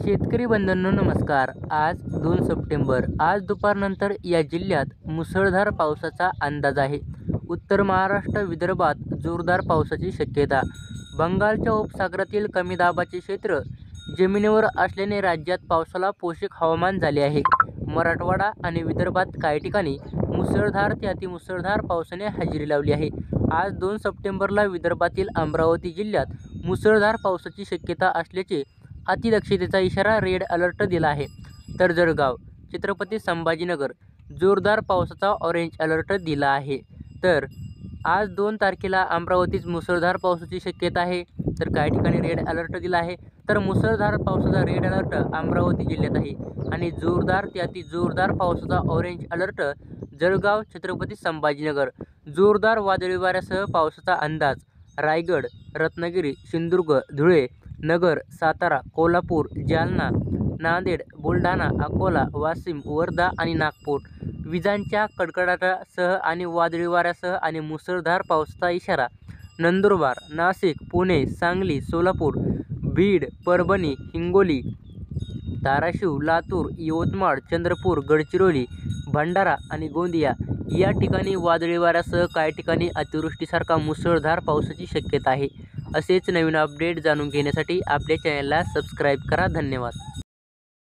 शेतकरी बंधूंनो नमस्कार। आज 2 सप्टेंबर आज दुपारनंतर या जिल्ह्यात मुसळधार पावसाचा अंदाज आहे। उत्तर महाराष्ट्र विदर्भात जोरदार पावसाची शक्यता। बंगालच्या उपसागरातील कमी दाबाचे क्षेत्र जमिनीवर असल्याने राज्यात पावसाला पोषक हवामान झाले आहे। मराठवाडा आणि विदर्भात काही ठिकाणी मुसळधार ते अतिमुसळधार पावसाने हजेरी लावली आहे। आज 2 सप्टेंबरला विदर्भातील अमरावती जिल्ह्यात मुसळधार पावसाची शक्यता असल्याचे अतिदक्षतेचा इशारा रेड अलर्ट दिला आहे। तर जळगाव, छत्रपती संभाजीनगर जोरदार पावसाचा ऑरेंज अलर्ट दिला आहे। तर आज 2 तारखेला अमरावतीत मुसळधार पावसाची शक्यता आहे, तर काही ठिकाणी रेड अलर्ट दिला आहे। तर मुसळधार पावसाचा रेड अलर्ट अमरावती जिल्ह्यात आहे आणि जोरदार ते अतिजोरदार पावसाचा ऑरेंज अलर्ट जळगाव, छत्रपती संभाजीनगर। जोरदार वादळी वाऱ्यासह पावसाचा अंदाज रायगड, रत्नागिरी, सिंधुदुर्ग, धुळे, नगर, सातारा, कोल्हापूर, जालना, नांदेड, बुलढाणा, अकोला, वाशिम, वर्धा आणि नागपूर। विजांच्या कडकडाटासह आणि वादळी वाऱ्यासह आणि मुसळधार पावसाचा इशारा नंदुरबार, नाशिक, पुणे, सांगली, सोलापूर, बीड, परभणी, हिंगोली, धाराशिव, लातूर, यवतमाळ, चंद्रपूर, गडचिरोली, भंडारा आणि गोंदिया या ठिकाणी वादळी वाऱ्यासह काही ठिकाणी अतिवृष्टीसारखा मुसळधार पावसाची शक्यता आहे। असेच नवीन अपडेट जाणून घेण्यासाठी आपल्या चॅनलला सबस्क्राईब करा। धन्यवाद।